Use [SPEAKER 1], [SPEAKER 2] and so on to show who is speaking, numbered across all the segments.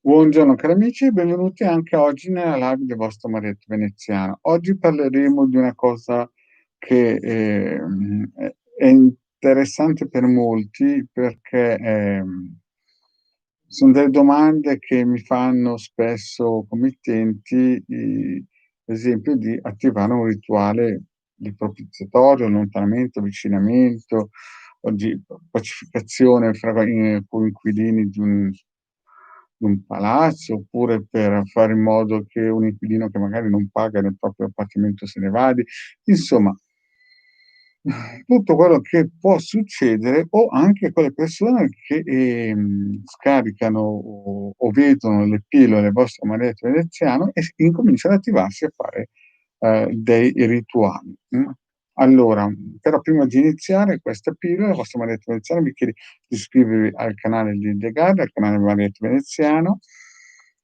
[SPEAKER 1] Buongiorno cari amici e benvenuti anche oggi nella live del vostro Marietto Veneziano. Oggi parleremo di una cosa che, è interessante per molti perché, son delle domande che mi fanno spesso committenti, ad esempio di attivare un rituale di propiziatorio, allontanamento, avvicinamento o di pacificazione fra coinquilini di un palazzo, oppure per fare in modo che un inquilino che magari non paga nel proprio appartamento se ne vadi. Insomma, tutto quello che può succedere o anche quelle persone che, scaricano o vedono le pillole del vostro Marietto Veneziano e incominciano ad attivarsi a fare, dei rituali, Allora, però prima di iniziare questa pillola, il vostro Marietto Veneziano vi chiede di iscrivervi al canale di The Guide, al canale Marietto Veneziano,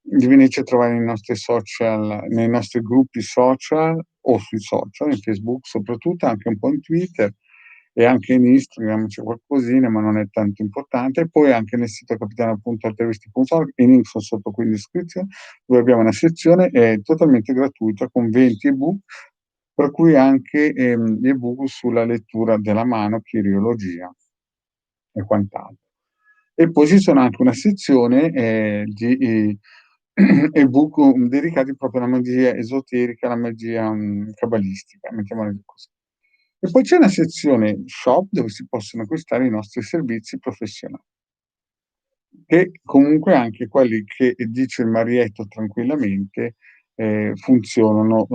[SPEAKER 1] di venirci a trovare nei nostri social, nei nostri gruppi social o sui social, in Facebook soprattutto, anche un po' in Twitter e anche in Instagram c'è qualcosina, ma non è tanto importante. E poi anche nel sito capitano.altruisti.org, i link son sotto qui in descrizione, dove abbiamo una sezione, totalmente gratuita con 20 ebook, per cui anche, gli ebook sulla lettura della mano, chiriologia e quant'altro. E poi ci sono anche una sezione, di ebook, dedicati proprio alla magia esoterica, alla magia, cabalistica, mettiamola così. E poi c'è una sezione shop dove si possono acquistare i nostri servizi professionali, che comunque anche quelli che dice il Marietto tranquillamente, funzionano.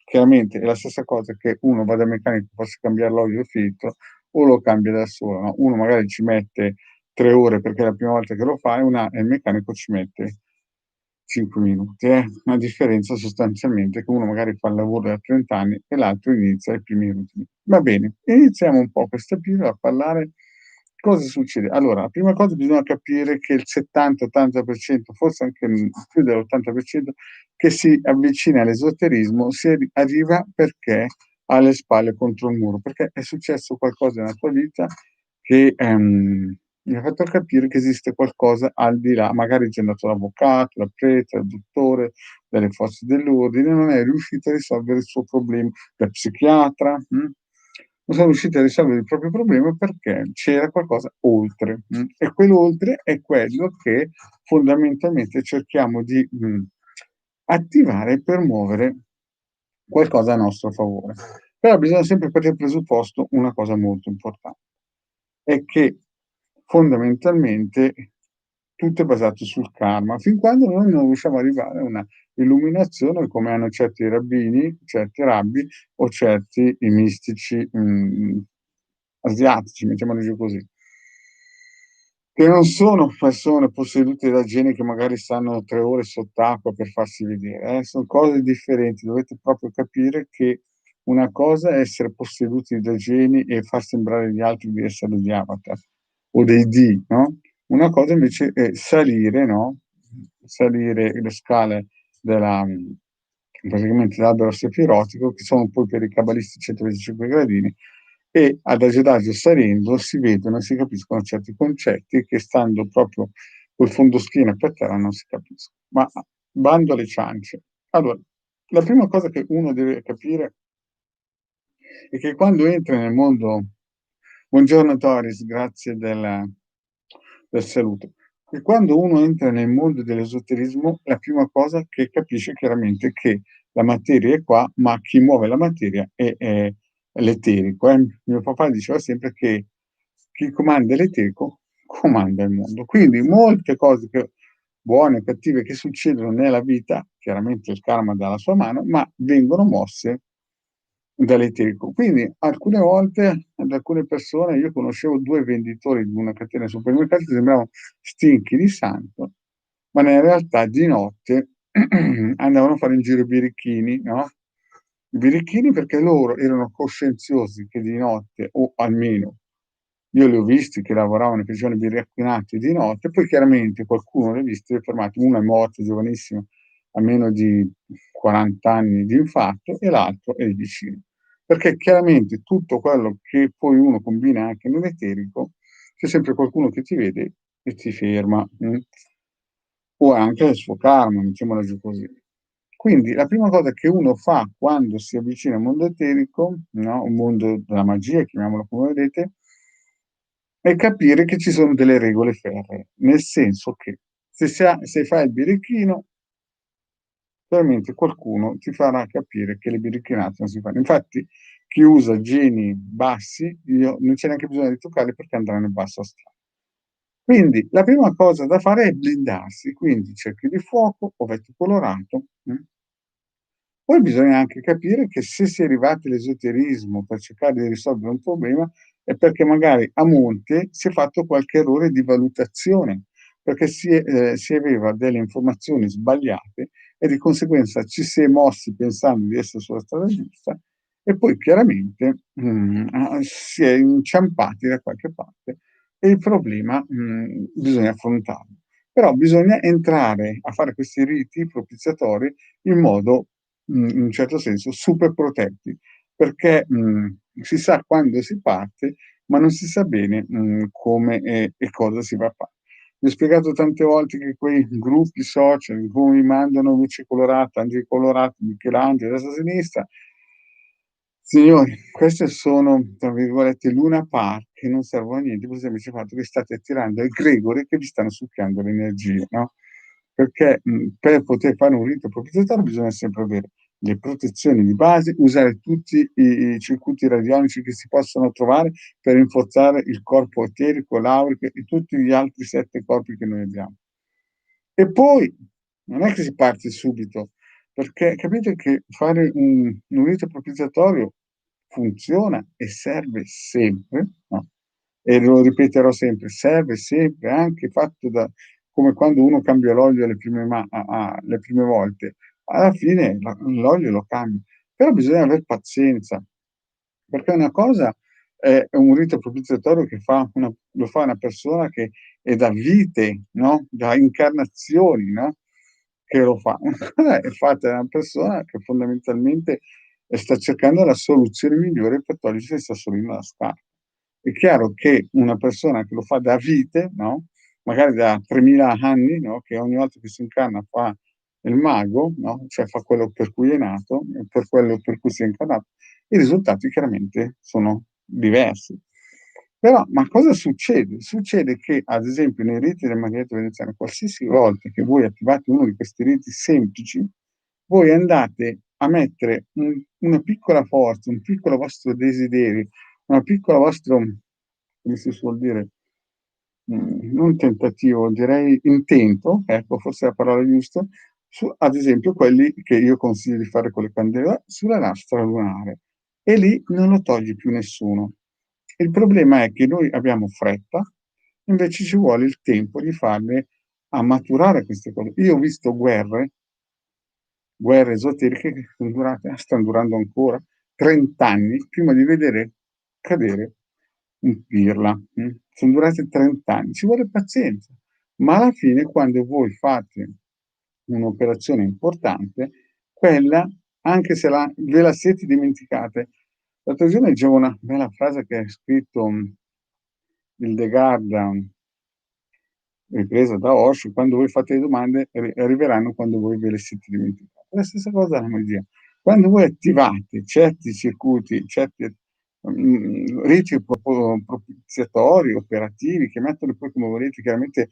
[SPEAKER 1] Chiaramente è la stessa cosa che uno va dal meccanico, farsi cambiare l'olio e il filtro o lo cambia da solo, no, uno magari ci mette 3 ore perché è la prima volta che lo fa e il meccanico ci mette 5 minuti, una differenza sostanzialmente che uno magari fa il lavoro da 30 anni e l'altro inizia ai primi ultimi. Va bene, iniziamo un po' questa pillola a parlare. Cosa succede? Allora, la prima cosa bisogna capire che il 70, 80%, forse anche, più dell'80% che si avvicina all'esoterismo arriva perché ha le spalle contro il muro, perché è successo qualcosa nella tua vita che, mi ha fatto capire che esiste qualcosa al di là, magari ti è andato l'avvocato, la prete, il dottore, delle forze dell'ordine, non è riuscito a risolvere il suo problema, da psichiatra, non sono riusciti a risolvere il proprio problema perché c'era qualcosa oltre, e quell'oltre è quello che fondamentalmente cerchiamo di, attivare per muovere qualcosa a nostro favore. Però bisogna sempre partire dal presupposto una cosa molto importante, è che fondamentalmente tutto è basato sul karma, fin quando noi non riusciamo ad arrivare a una illuminazione come hanno certi rabbini, certi rabbi o certi mistici, asiatici, mettiamoli giù così. Che non sono persone possedute da geni che magari stanno 3 ore sott'acqua per farsi vedere, son cose differenti. Dovete proprio capire che una cosa è essere posseduti da geni e far sembrare agli altri di essere degli avatar o dei dei, no, una cosa invece è salire, no, salire le scale della praticamente l'albero sefirotico, che sono poi per i cabalisti 125 gradini, e adagio adagio salendo si vedono e si capiscono certi concetti che stando proprio col fondoschiena per terra non si capiscono. Ma bando alle ciance. Allora, la prima cosa che uno deve capire è che quando entra nel mondo, buongiorno Doris, grazie del saluto. E quando uno entra nel mondo dell'esoterismo, la prima cosa che capisce chiaramente che la materia è qua, ma chi muove la materia è l'eterico, Mio papà diceva sempre che chi comanda l'eterico comanda il mondo. Quindi molte cose che buone o cattive che succedono nella vita, chiaramente il karma dà la sua mano, ma vengono mosse dall'eterico. Quindi alcune volte ad alcune persone, io conoscevo 2 venditori di una catena di supermercati che sembravano stinchi di santo, ma nella realtà di notte andavano a fare in giro i birichini, no, i birichini perché loro erano coscienziosi che di notte, o almeno io li ho visti che lavoravano, che facevano i birichinati di notte, poi chiaramente qualcuno li ha visti e li ha fermati. Uno è morto giovanissimo, a meno di 40 anni di infarto, e l'altro è il vicino. Perché chiaramente tutto quello che poi uno combina anche nell'eterico, c'è sempre qualcuno che ti vede e ti ferma, o anche il suo karma, mettiamola giù così. Quindi la prima cosa che uno fa quando si avvicina al mondo eterico, no, un mondo della magia, chiamiamolo come volete, è capire che ci sono delle regole ferree, nel senso che se fai il birichino, probabilmente qualcuno ti farà capire che le birichinate non si fanno. Infatti chi usa geni bassi, io non c'è neanche bisogno di toccarli perché andranno in basso astale. Quindi la prima cosa da fare è blindarsi, quindi cerchi di fuoco, ovetto colorato. Poi bisogna anche capire che se si è arrivati all'esoterismo per cercare di risolvere un problema è perché magari a monte si è fatto qualche errore di valutazione, perché si aveva delle informazioni sbagliate e di conseguenza ci si è mossi pensando di essere sulla strada giusta e poi chiaramente si è inciampati da qualche parte e il problema bisogna affrontarlo. Però bisogna entrare a fare questi riti propiziatori in modo in un certo senso super protetti, perché si sa quando si parte, ma non si sa bene come e cosa si va a fare. Vi ho spiegato tante volte che quei gruppi social in cui mi mandano luci colorate, angeli colorati, Michelangelo, destra e sinistra, signori, queste sono, tra virgolette, "luna park" che non servono a niente per il semplice fatto che state attirando egregori che vi stanno succhiando l'energia, no, perché, per poter fare un rito proprietario bisogna sempre avere le protezioni di base, usare tutti i circuiti radionici che si possono trovare per rinforzare il corpo eterico, l'aurico e tutti gli altri 7 corpi che noi abbiamo. E poi non è che si parte subito, perché capite che fare un rito propiziatorio funziona e serve sempre, no, e lo ripeterò sempre, serve sempre anche fatto da come quando uno cambia l'olio le prime volte, alla fine l'olio lo cambi, però bisogna aver pazienza, perché una cosa è un rito propiziatorio che lo fa una persona che è da vite, no, da incarnazioni, no, che lo fa. Una cosa è fatta da una persona che fondamentalmente sta cercando la soluzione migliore per togliersi il sassolino dalla scarpa. È chiaro che una persona che lo fa da vite, no, magari da 3000 anni, no, che ogni volta che si incarna fa il mago, no, cioè fa quello per cui è nato e per quello per cui si è incarnato, i risultati chiaramente sono diversi. Però, ma cosa succede? Succede che, ad esempio, nei riti del Marietto veneziano, qualsiasi volta che voi attivate uno di questi riti semplici, voi andate a mettere una piccola forza, un piccolo vostro desiderio, una piccola vostro, come si suol dire, non tentativo, direi intento, ecco, forse è la parola giusta, su ad esempio quelli che io consiglio di fare con le candele sulla lastra lunare e lì non lo toglie più nessuno. Il problema è che noi abbiamo fretta, invece ci vuole il tempo di farle a maturare queste cose. Io ho visto guerre esoteriche che stanno durando ancora 30 anni prima di vedere cadere un pirla. Son durate 30 anni, ci vuole pazienza, ma alla fine quando voi fate un'operazione importante, quella anche se ve la siete dimenticate. L'altro giorno leggevo una bella frase che ha scritto, il The Guardian, ripresa da Osho: "Quando voi fate le domande arriveranno quando voi ve le siete dimenticate." La stessa cosa la magia. Quando voi attivate certi circuiti, certi, riti propiziatori, operativi, chiamateli poi come volete, chiaramente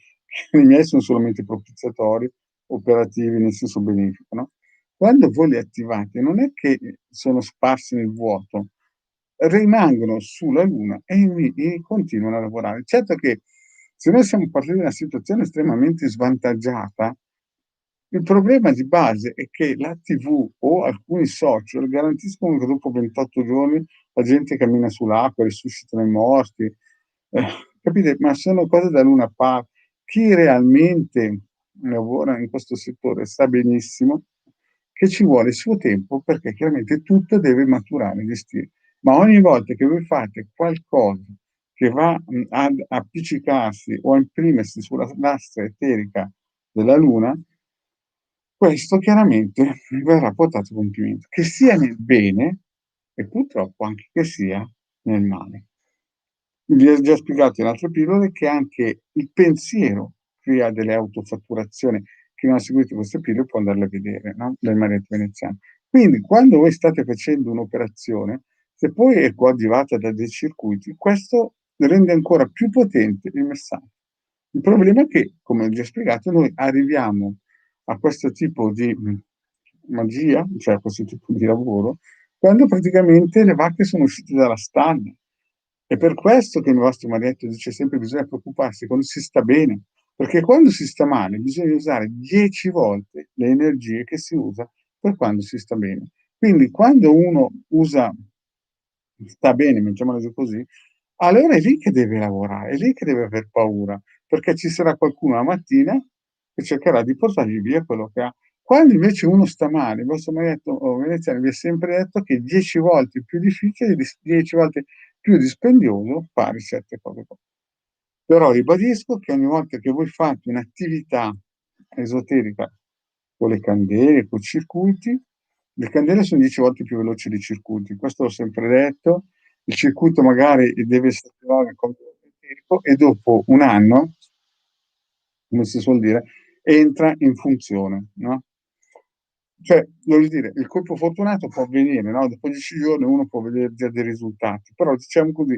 [SPEAKER 1] i miei sono solamente propiziatori, operativi nel senso benefico, no, quando voi li attivate non è che sono sparsi nel vuoto, rimangono sulla Luna e continuano a lavorare. Certo che se noi siamo partiti da una situazione estremamente svantaggiata, il problema di base è che la TV o alcuni social garantiscono che dopo 28 giorni la gente cammina sull'acqua, risuscitano i morti, eh, capite? Ma sono cose da Luna Park. Chi realmente lavora in questo settore sa benissimo che ci vuole il suo tempo perché chiaramente tutto deve maturare, gestire. Ma ogni volta che voi fate qualcosa che va, ad appiccicarsi o a imprimersi sulla lastra eterica della Luna, questo chiaramente verrà portato a compimento, che sia nel bene e purtroppo anche che sia nel male. Vi ho già spiegato in altre pillole che anche il pensiero chi ha delle autofatturazioni, chi non ha seguito queste pillole può andarle a vedere, no, del Marietto Veneziano. Quindi quando voi state facendo un'operazione, se poi è coadiuvata da dei circuiti, questo rende ancora più potente il messaggio. Il problema è che, come ho già spiegato, noi arriviamo a questo tipo di magia, cioè a questo tipo di lavoro, quando praticamente le vacche sono uscite dalla stalla. È per questo che il vostro marietto dice sempre che bisogna preoccuparsi quando si sta bene, perché quando si sta male bisogna usare 10 volte le energie che si usa per quando si sta bene. Quindi quando uno sta bene, mettiamola giù così, allora è lì che deve lavorare, è lì che deve aver paura, perché ci sarà qualcuno la mattina che cercherà di portargli via quello che ha. Quando invece uno sta male, il vostro marietto veneziano vi ha sempre detto che è 10 volte più difficile, 10 volte più dispendioso fare certe cose qua. Però ribadisco che ogni volta che voi fate un'attività esoterica con le candele, coi circuiti, le candele sono 10 volte più veloci dei circuiti, questo l'ho sempre detto. Il circuito magari deve stare con il tempo e dopo un anno, come si suol dire, entra in funzione, no? Cioè, voglio dire, il colpo fortunato può avvenire, no? Dopo 10 giorni uno può vedere già dei risultati, però diciamo così,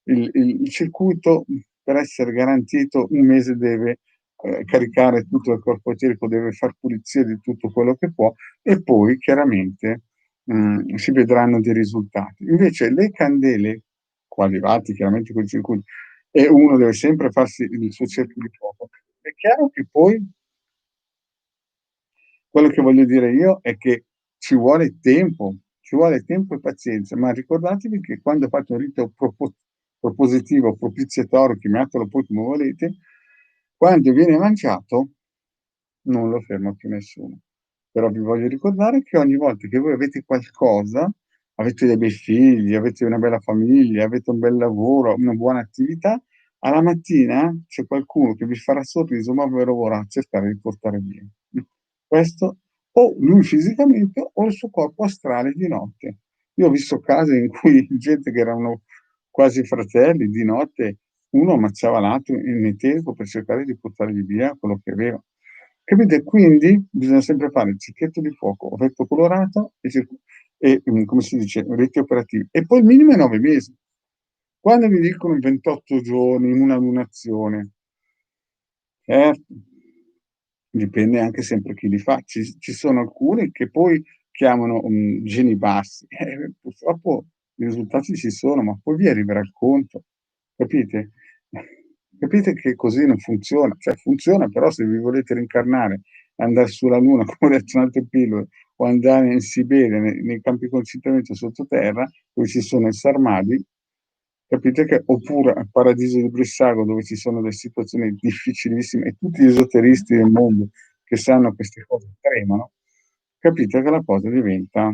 [SPEAKER 1] il circuito per essere garantito un mese deve caricare tutto il corpo eterico, deve far pulizia di tutto quello che può e poi chiaramente si vedranno dei risultati. Invece le candele, coadiuvate chiaramente con i circuiti, e uno deve sempre farsi il suo cerchio di fuoco. È chiaro che poi quello che voglio dire io è che ci vuole tempo e pazienza, ma ricordatevi che quando fate un rito propositivo, propiziatorio, chiamatelo poi come volete, quando viene mangiato non lo ferma più nessuno. Però vi voglio ricordare che ogni volta che voi avete qualcosa, avete dei bei figli, avete una bella famiglia, avete un bel lavoro, una buona attività, alla mattina c'è qualcuno che vi farà sorriso, ma ve lo vorrà cercare di portare via. Questo o lui fisicamente o il suo corpo astrale di notte. Io ho visto casi in cui gente che erano quasi fratelli, di notte uno ammazzava l'altro in eterico per cercare di portargli via quello che aveva. Capite? Quindi bisogna sempre fare il cerchietto di fuoco, ovetto colorato come si dice, reti operativi. E poi il minimo è 9 mesi. Quando vi dicono 28 giorni, una lunazione, certo, dipende anche sempre chi li fa. Ci sono alcuni che poi chiamano, geni bassi. Purtroppo i risultati ci sono, ma poi vi arriverà il conto, capite? Capite che così non funziona. Cioè funziona, però se vi volete reincarnare, andar sulla Luna, come ho detto in altre pillole, o andare in Siberia, nei campi di concentramento sottoterra, dove ci sono i Sarmadi, capite che oppure al paradiso di Brissago, dove ci sono delle situazioni difficilissime e tutti gli esoteristi del mondo che sanno queste cose tremano, capite che la cosa diventa,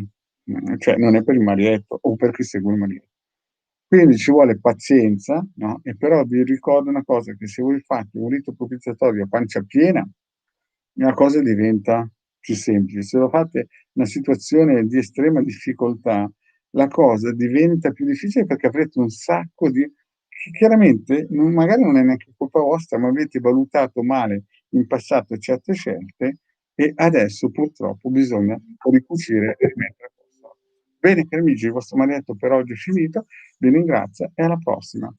[SPEAKER 1] cioè non è per il marietto o per chi segue il marietto. Quindi ci vuole pazienza, no? E però vi ricordo una cosa, che se voi fate un rito propiziatorio a pancia piena, la cosa diventa più semplice. Se lo fate in una situazione di estrema difficoltà, la cosa diventa più difficile perché avrete un sacco di che chiaramente magari non è neanche colpa vostra, ma avete valutato male in passato certe scelte e adesso purtroppo bisogna ricucire e rimettere a posto. Bene cari amici, il vostro marietto per oggi è finito, vi ringrazio e alla prossima.